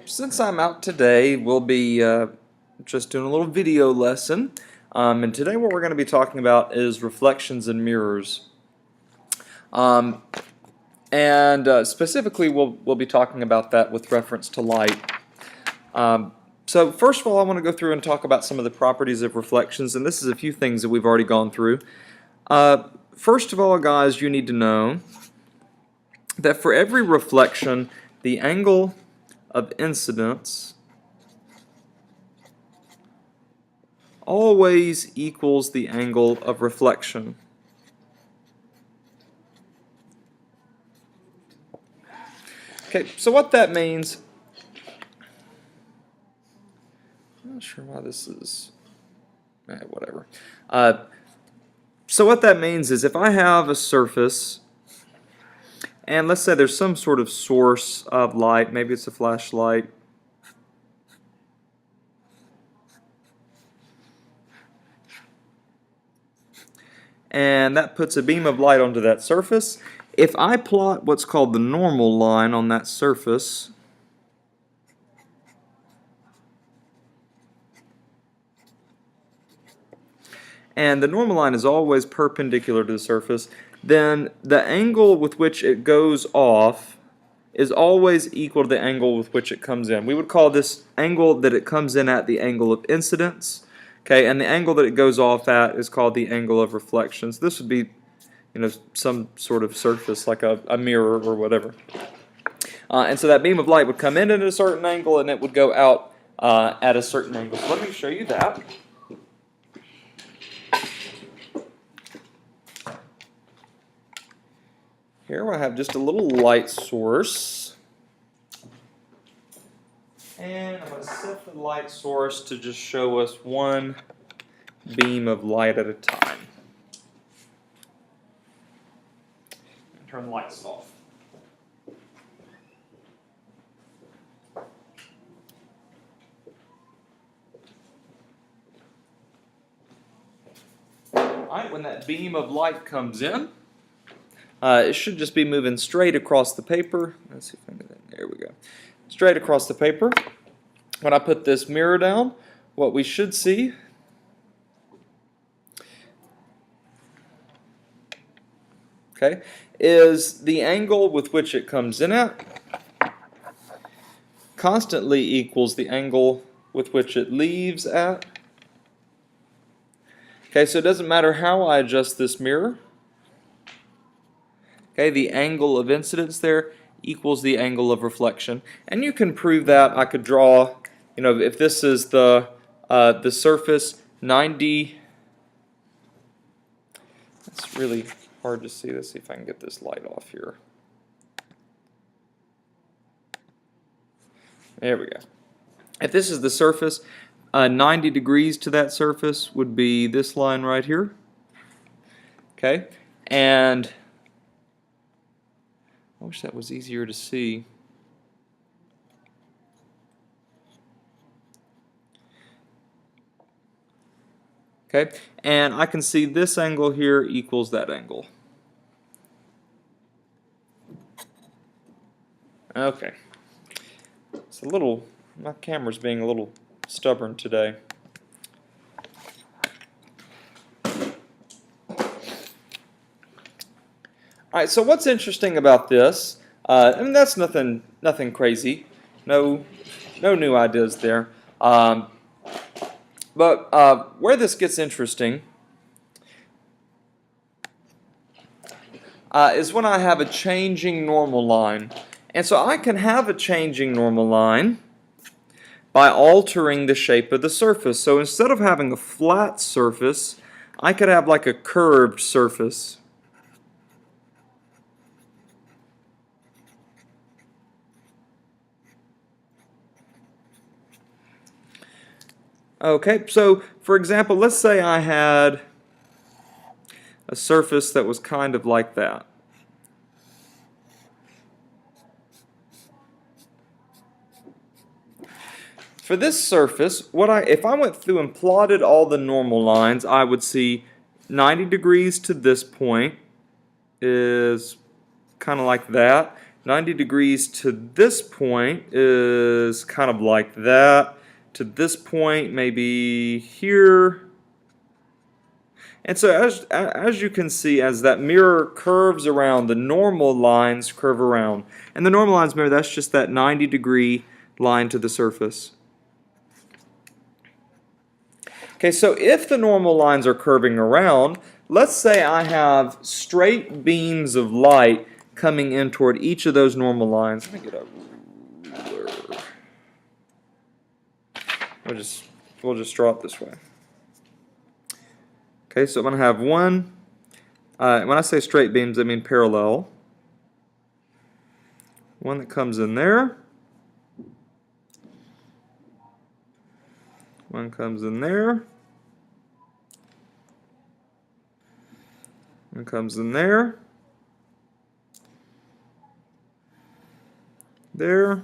Since I'm out today, we'll be just doing a little video lesson. And today what we're going to be talking about is reflections and mirrors. Specifically, we'll be talking about that with reference to light. So first of all, I want to go through and talk about some of the properties of reflections, and this is a few things that we've already gone through. First of all, guys, you need to know that for every reflection, the angle of incidence always equals the angle of reflection. Okay, so what that means, I'm not sure why this is, whatever. So what that means is if I have a surface, and let's say there's some sort of source of light, maybe it's a flashlight, and that puts a beam of light onto that surface. If I plot what's called the normal line on that surface, and the normal line is always perpendicular to the surface, then the angle with which it goes off is always equal to the angle with which it comes in. We would call this angle that it comes in at the angle of incidence, okay, and the angle that it goes off at is called the angle of reflection. So this would be, some sort of surface like a mirror or whatever. And so that beam of light would come in at a certain angle and it would go out at a certain angle. So let me show you that. Here I have just a little light source, and I'm going to set the light source to just show us one beam of light at a time. Turn the lights off. Alright, when that beam of light comes in, it should just be moving straight across the paper. Let's see if I can get that. There we go. Straight across the paper. When I put this mirror down, what we should see is the angle with which it comes in at constantly equals the angle with which it leaves at. Okay, so it doesn't matter how I adjust this mirror. Okay, the angle of incidence there equals the angle of reflection, and you can prove that. I could draw, if this is the surface, 90. It's really hard to see. Let's see if I can get this light off here. There we go. If this is the surface, 90 degrees to that surface would be this line right here. Okay, and I wish that was easier to see. Okay, and I can see this angle here equals that angle. Okay, it's my camera's being a little stubborn today. Alright, so what's interesting about this, that's nothing crazy, no new ideas there, but where this gets interesting is when I have a changing normal line. And so I can have a changing normal line by altering the shape of the surface. So instead of having a flat surface, I could have like a curved surface. Okay, so for example, let's say I had a surface that was kind of like that. For this surface, if I went through and plotted all the normal lines, I would see 90 degrees to this point is kind of like that. 90 degrees to this point is kind of like that. To this point, maybe here. And so as you can see, as that mirror curves around, the normal lines curve around. And the normal lines mirror, that's just that 90-degree line to the surface. Okay, so if the normal lines are curving around, let's say I have straight beams of light coming in toward each of those normal lines. Let me get a ruler. We'll just draw it this way. Okay, so I'm going to have one. When I say straight beams, I mean parallel. One that comes in there. One comes in there. One comes in there. There.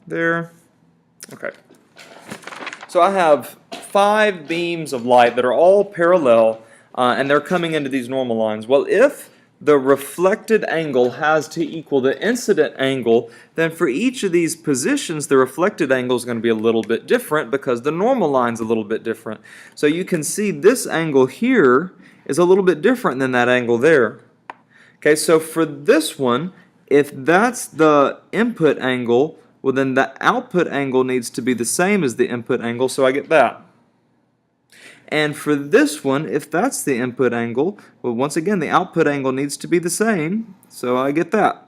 There. Okay. So I have 5 beams of light that are all parallel, and they're coming into these normal lines. Well, if the reflected angle has to equal the incident angle, then for each of these positions, the reflected angle is going to be a little bit different because the normal line's a little bit different. So you can see this angle here is a little bit different than that angle there. Okay, so for this one, if that's the input angle, well then the output angle needs to be the same as the input angle, so I get that. And for this one, if that's the input angle, well once again the output angle needs to be the same, so I get that.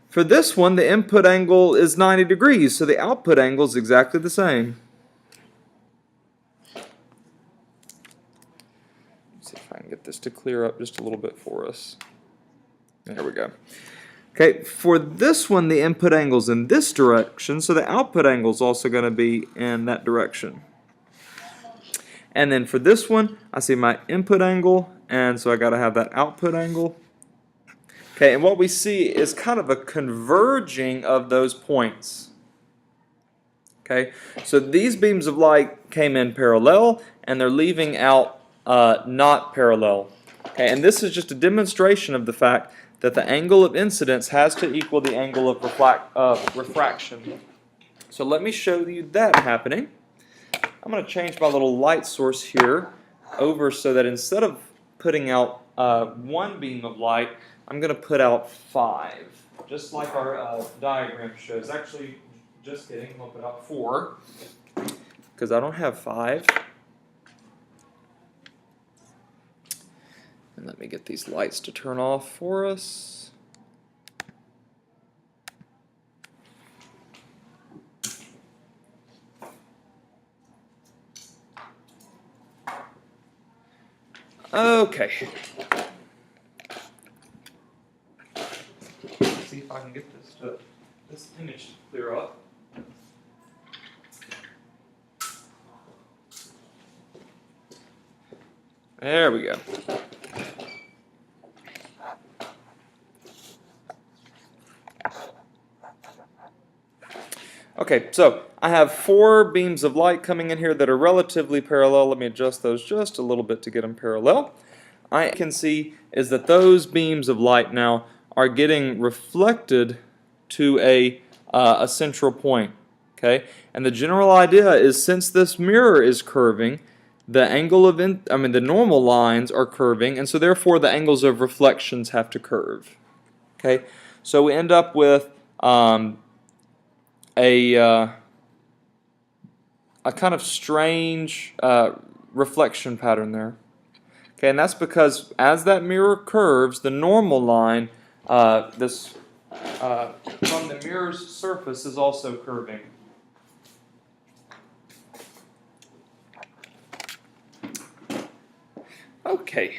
For this one, the input angle is 90 degrees, so the output angle is exactly the same. Let's see if I can get this to clear up just a little bit for us. There we go. Okay, for this one, the input angle is in this direction, so the output angle is also going to be in that direction. And then for this one, I see my input angle, and so I got to have that output angle. Okay, and what we see is kind of a converging of those points. Okay, so these beams of light came in parallel, and they're leaving out not parallel. Okay, and this is just a demonstration of the fact that the angle of incidence has to equal the angle of refraction. So let me show you that happening. I'm going to change my little light source here over so that instead of putting out 1 beam of light, I'm going to put out 5, just like our diagram shows. Actually, just kidding, I'm going to put out 4 because I don't have 5. And let me get these lights to turn off for us. Okay. Let's see if I can get this image to clear up. There we go. Okay, so I have 4 beams of light coming in here that are relatively parallel. Let me adjust those just a little bit to get them parallel. I can see is that those beams of light now are getting reflected to a central point. Okay, and the general idea is since this mirror is curving, the angle of the normal lines are curving, and so therefore the angles of reflections have to curve. Okay, so we end up with a kind of strange reflection pattern there. Okay, and that's because as that mirror curves, the normal line from the mirror's surface is also curving. Okay.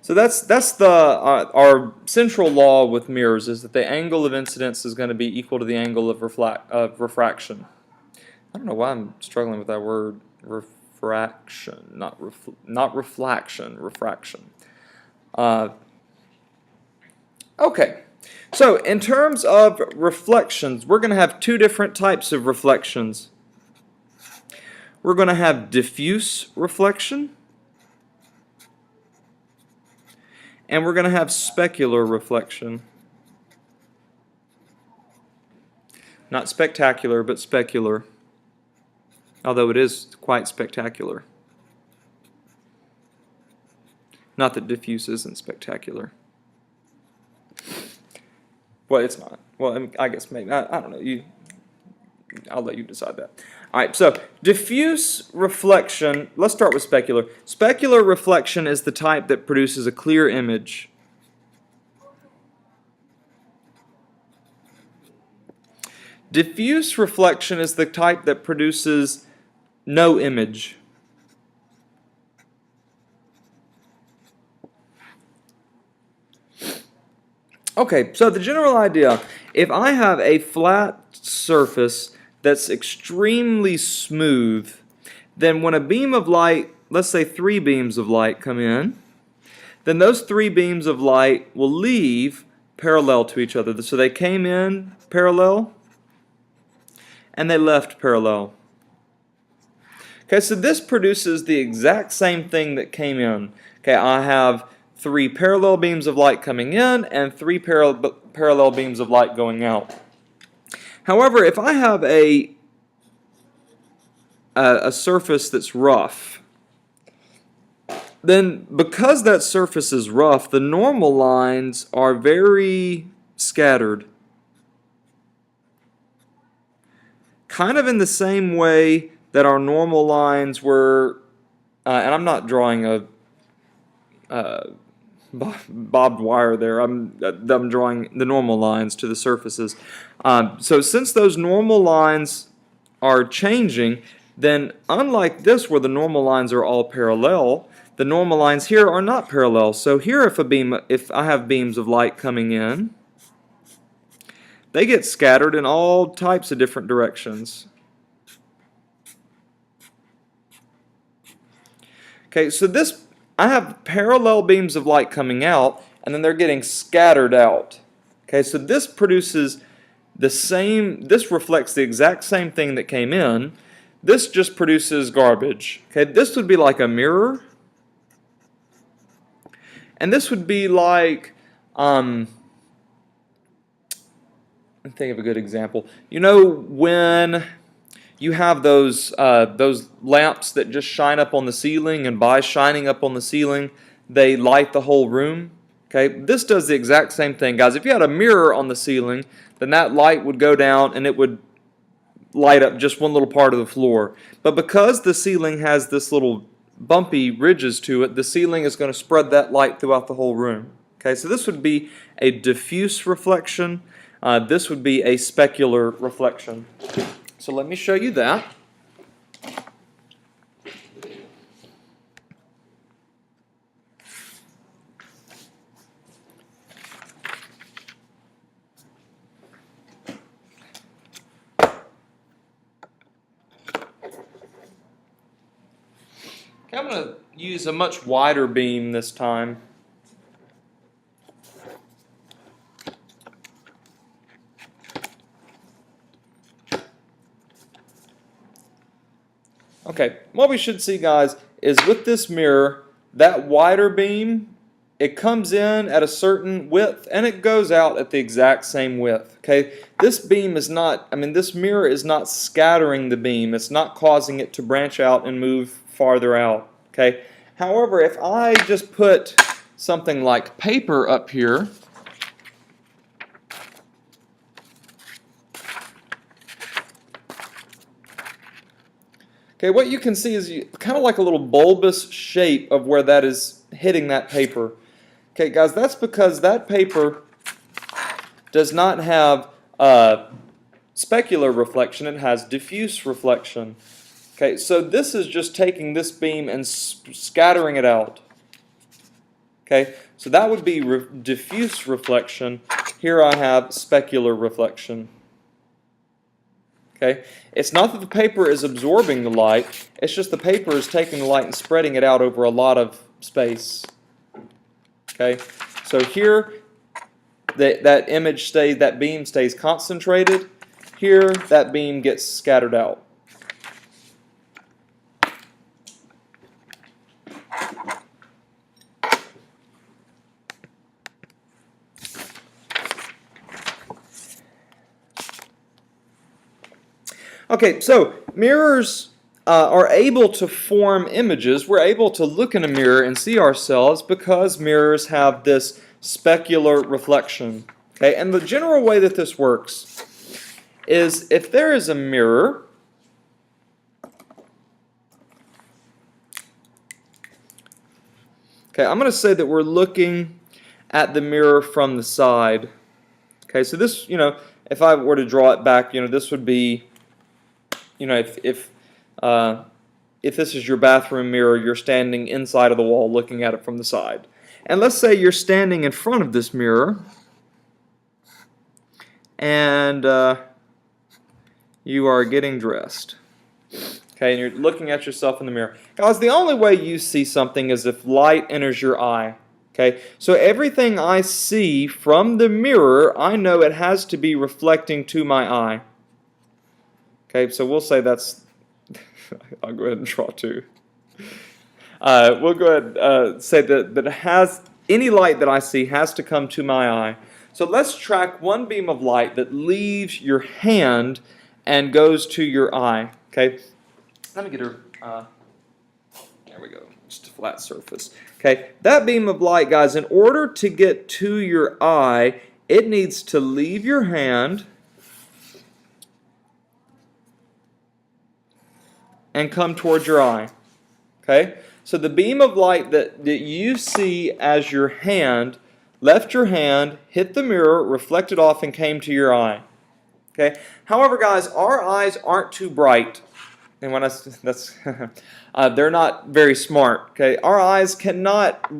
So that's the our central law with mirrors is that the angle of incidence is going to be equal to the angle of refraction. I don't know why I'm struggling with that word, refraction, not reflection, refraction. Okay, so in terms of reflections, we're going to have 2 different types of reflections. we're going to have diffuse reflection, and we're going to have specular reflection. Not spectacular, but specular, although it is quite spectacular. Not that diffuse isn't spectacular. Well, it's not. Well, I mean, I guess maybe. I don't know. I'll let you decide that. All right, so diffuse reflection, let's start with specular. Specular reflection is the type that produces a clear image. Diffuse reflection is the type that produces no image. Okay, so the general idea, if I have a flat surface that's extremely smooth, then when a beam of light, let's say 3 beams of light come in, then those 3 beams of light will leave parallel to each other. So they came in parallel and they left parallel. Okay, so this produces the exact same thing that came in. Okay, I have 3 parallel beams of light coming in and 3 parallel beams of light going out. However, if I have a surface that's rough, then because that surface is rough, the normal lines are very scattered. Kind of in the same way that our normal lines were, and I'm not drawing a bobbed wire there. I'm drawing the normal lines to the surfaces. So since those normal lines are changing, then unlike this where the normal lines are all parallel, the normal lines here are not parallel. So here if I have beams of light coming in, they get scattered in all types of different directions. Okay, so I have parallel beams of light coming out, and then they're getting scattered out. Okay, so this produces this reflects the exact same thing that came in. This just produces garbage. Okay, this would be like a mirror. And this would be like, think of a good example. You know when you have those lamps that just shine up on the ceiling, and by shining up on the ceiling, they light the whole room? Okay, this does the exact same thing, guys. If you had a mirror on the ceiling, then that light would go down and it would light up just one little part of the floor. But because the ceiling has this little bumpy ridges to it, the ceiling is going to spread that light throughout the whole room. Okay, so this would be a diffuse reflection. This would be a specular reflection. So let me show you that. Okay, I'm going to use a much wider beam this time. Okay, what we should see, guys, is with this mirror, that wider beam, it comes in at a certain width and it goes out at the exact same width. Okay, this beam is not, this mirror is not scattering the beam. It's not causing it to branch out and move farther out. Okay, however, if I just put something like paper up here, okay, what you can see is kind of like a little bulbous shape of where that is hitting that paper. Okay, guys, that's because that paper does not have specular reflection. It has diffuse reflection. Okay, so this is just taking this beam and scattering it out. Okay, so that would be diffuse reflection. Here I have specular reflection. Okay, it's not that the paper is absorbing the light, it's just the paper is taking the light and spreading it out over a lot of space. Okay, so here that beam stays concentrated. Here that beam gets scattered out. Okay, so mirrors are able to form images. We're able to look in a mirror and see ourselves because mirrors have this specular reflection. Okay, and the general way that this works is if there is a mirror, okay, I'm going to say that we're looking at the mirror from the side. Okay, so this, if I were to draw it back, this would be, if this is your bathroom mirror, you're standing inside of the wall looking at it from the side. And let's say you're standing in front of this mirror and you are getting dressed. Okay, and you're looking at yourself in the mirror. Guys, the only way you see something is if light enters your eye. Okay, so everything I see from the mirror, I know it has to be reflecting to my eye. Okay, so we'll say that's, I'll go ahead and draw two. We'll go ahead and say that it has, any light that I see has to come to my eye. So let's track one beam of light that leaves your hand and goes to your eye. Okay, let me get her, there we go, just a flat surface. Okay, that beam of light, guys, in order to get to your eye, it needs to leave your hand and come towards your eye. Okay, so the beam of light that you see as your hand left your hand, hit the mirror, reflected off, and came to your eye. Okay. However, guys, our eyes aren't too bright, and when they're not very smart. Okay, our eyes cannot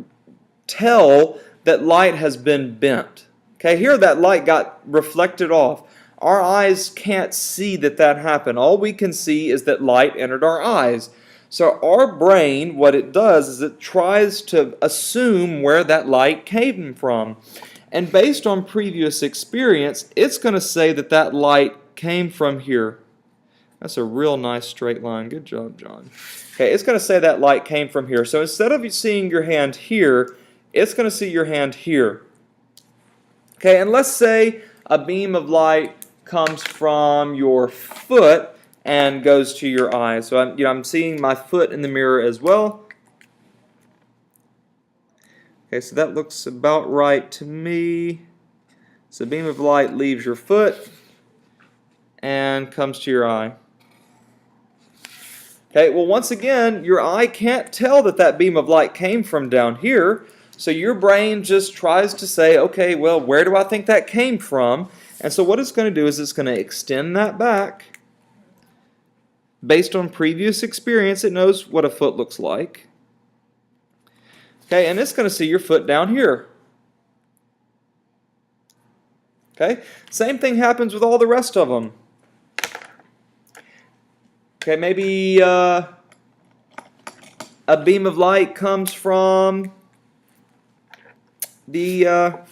tell that light has been bent. Okay, here that light got reflected off. Our eyes can't see that happened. All we can see is that light entered our eyes. So our brain, what it does is it tries to assume where that light came from. And based on previous experience, it's going to say that light came from here. That's a real nice straight line. Good job, John. Okay, it's going to say that light came from here. So instead of seeing your hand here, it's going to see your hand here. Okay, and let's say a beam of light comes from your foot and goes to your eye. So I'm seeing my foot in the mirror as well. Okay, so that looks about right to me. So a beam of light leaves your foot and comes to your eye. Okay, well, once again, your eye can't tell that beam of light came from down here. So your brain just tries to say, okay, well, where do I think that came from? And so what it's going to do is it's going to extend that back. Based on previous experience, it knows what a foot looks like. Okay, and it's going to see your foot down here. Okay, same thing happens with all the rest of them. Okay, maybe a beam of light comes from your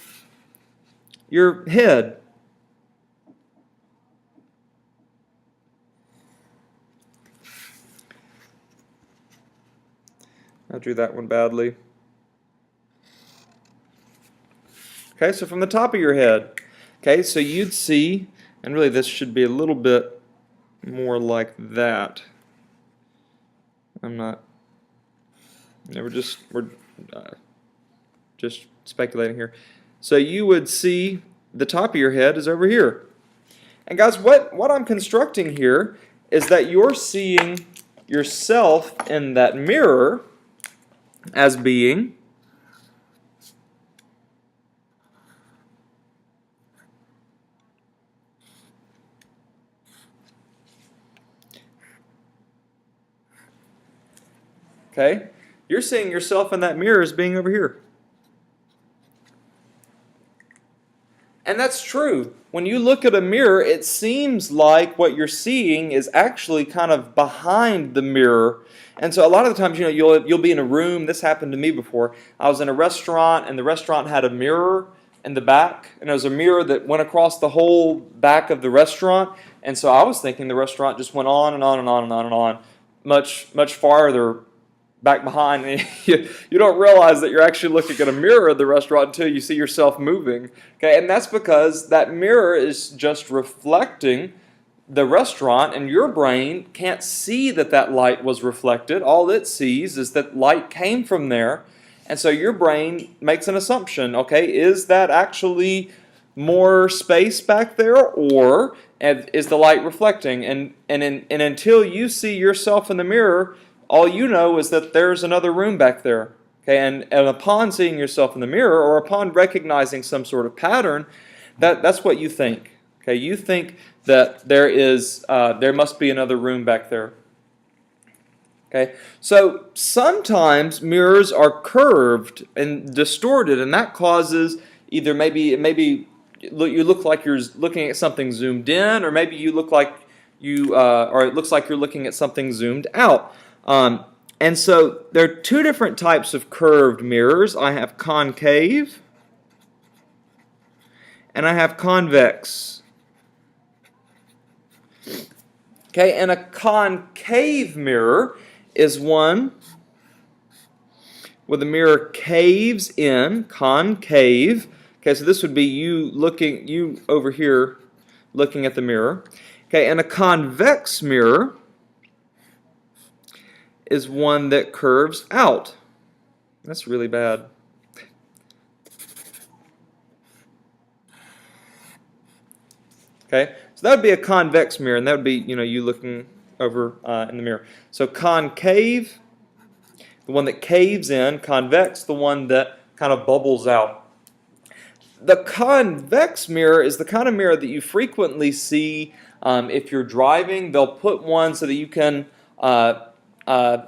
head. I drew that one badly. Okay, so from the top of your head. Okay, so you'd see, and really this should be a little bit more like that. We're just speculating here. So you would see the top of your head is over here. And guys, what I'm constructing here is that you're seeing yourself in that mirror as being okay? You're seeing yourself in that mirror as being over here. And that's true. When you look at a mirror, it seems like what you're seeing is actually kind of behind the mirror. And so a lot of the times, you'll be in a room. This happened to me before. I was in a restaurant, and the restaurant had a mirror in the back, and it was a mirror that went across the whole back of the restaurant. And so I was thinking the restaurant just went on and on and on and on and on, much farther back behind. And you don't realize that you're actually looking at a mirror of the restaurant until you see yourself moving. Okay, and that's because that mirror is just reflecting the restaurant, and your brain can't see that that light was reflected. All it sees is that light came from there, and so your brain makes an assumption. Okay, is that actually more space back there, or is the light reflecting? And until you see yourself in the mirror, all you know is that there's another room back there. Okay, and upon seeing yourself in the mirror, or upon recognizing some sort of pattern, that's what you think. Okay, you think that there must be another room back there. Okay, so sometimes mirrors are curved and distorted, and that causes either maybe you look like you're looking at something zoomed in, or maybe you look like or it looks like you're looking at something zoomed out. And so there are two different types of curved mirrors. I have concave and I have convex. Okay, and a concave mirror is one where the mirror caves in, concave. Okay, so this would be you over here looking at the mirror. Okay, and a convex mirror is one that curves out. That's really bad. Okay, so that would be a convex mirror, and that would be you looking over in the mirror. So concave, the one that caves in; convex, the one that kind of bubbles out. The convex mirror is the kind of mirror that you frequently see if you're driving. They'll put one so that you can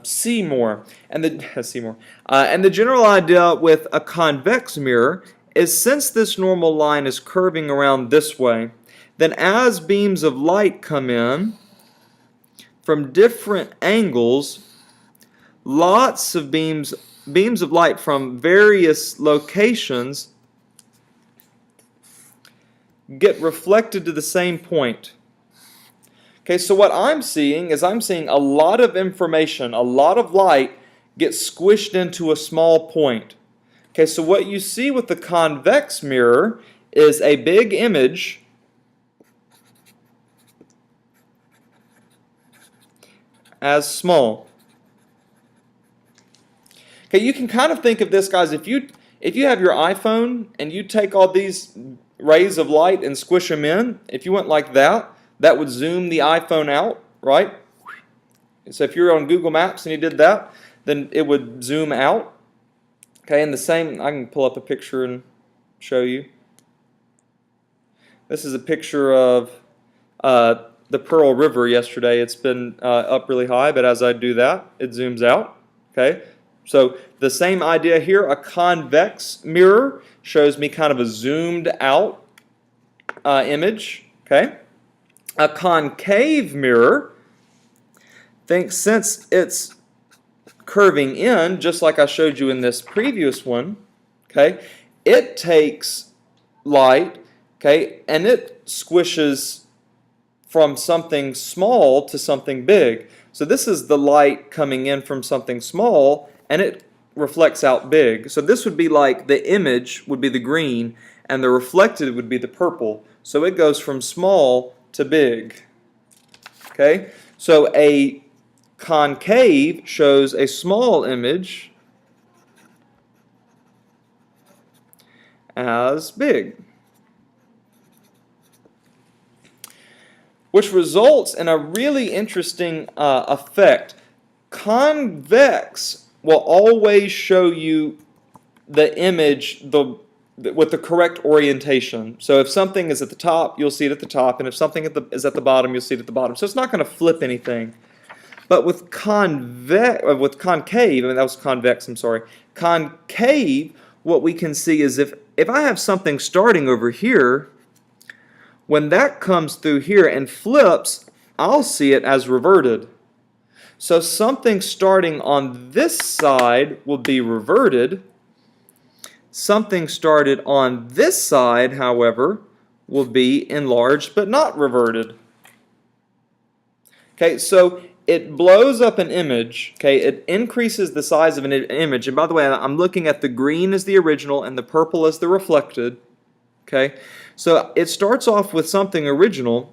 see more, and the general idea with a convex mirror is, since this normal line is curving around this way, then as beams of light come in from different angles, lots of beams of light from various locations get reflected to the same point. Okay, so what I'm seeing is a lot of information, a lot of light gets squished into a small point. Okay, so what you see with the convex mirror is a big image as small. Okay, you can kind of think of this, guys, if you have your iPhone and you take all these rays of light and squish them in, if you went like that, that would zoom the iPhone out, right? So if you're on Google Maps and you did that, then it would zoom out. Okay, and the same, I can pull up a picture and show you. This is a picture of the Pearl River yesterday. It's been up really high, but as I do that, it zooms out. Okay, so the same idea here. A convex mirror shows me kind of a zoomed out image. Okay. A concave mirror, since it's curving in, just like I showed you in this previous one, okay, it takes light, okay, and it squishes from something small to something big. So this is the light coming in from something small, and it reflects out big. So this would be like the image would be the green, and the reflected would be the purple. So it goes from small to big. Okay, so a concave shows a small image as big, which results in a really interesting effect. Convex will always show you the image with the correct orientation. So if something is at the top, you'll see it at the top, and if something is at the bottom, you'll see it at the bottom. So it's not going to flip anything. But with concave, I mean that was convex, I'm sorry. Concave, what we can see is if I have something starting over here, when that comes through here and flips, I'll see it as reverted. So something starting on this side will be reverted. Something started on this side, however, will be enlarged but not reverted. Okay, so it blows up an image. Okay, it increases the size of an image. And by the way, I'm looking at the green as the original and the purple as the reflected. Okay, so it starts off with something original,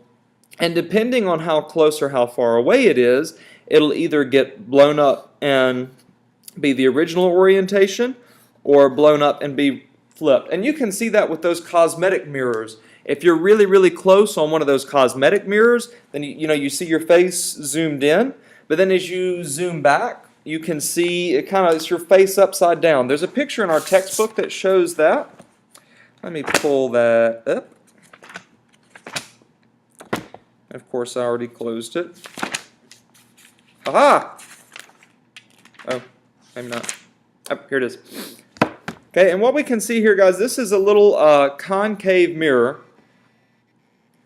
And depending on how close or how far away it is, it'll either get blown up and be the original orientation or blown up and be flipped. And you can see that with those cosmetic mirrors. If you're really, really close on one of those cosmetic mirrors, then you see your face zoomed in, but then as you zoom back, you can see it's your face upside down. There's a picture in our textbook that shows that. Let me pull that up. Of course, I already closed it. Aha! Oh, maybe not. Oh, here it is. Okay, and what we can see here, guys, this is a little concave mirror.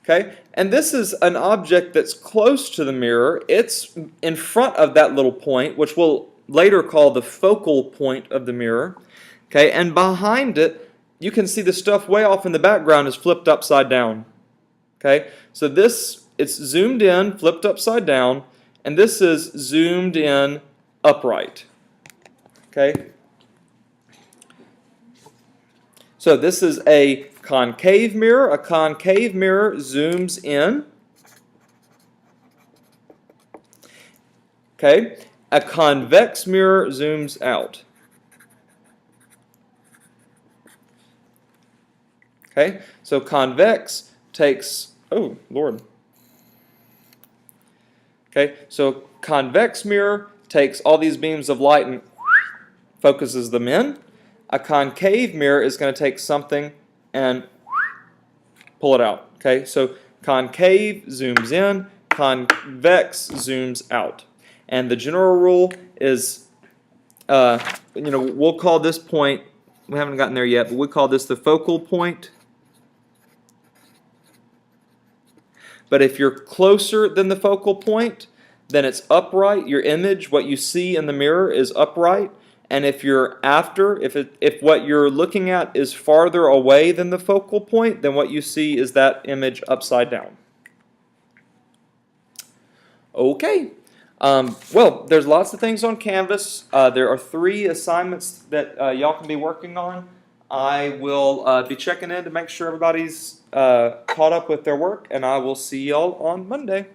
Okay, and this is an object that's close to the mirror. It's in front of that little point, which we'll later call the focal point of the mirror. Okay, and behind it, you can see the stuff way off in the background is flipped upside down. Okay, so it's zoomed in, flipped upside down, and this is zoomed in upright. Okay, so this is a concave mirror. A concave mirror zooms in. Okay, a convex mirror zooms out. Okay, so convex takes, oh Lord. Okay, so convex mirror takes all these beams of light and focuses them in. A concave mirror is going to take something and pull it out. Okay, so concave zooms in, convex zooms out. And the general rule is, we'll call this point, we haven't gotten there yet, but we call this the focal point. But if you're closer than the focal point, then it's upright. Your image, what you see in the mirror, is upright. And if you're if what you're looking at is farther away than the focal point, then what you see is that image upside down. Okay. Well, there's lots of things on Canvas. There are 3 assignments that y'all can be working on. I will be checking in to make sure everybody's caught up with their work, and I will see y'all on Monday.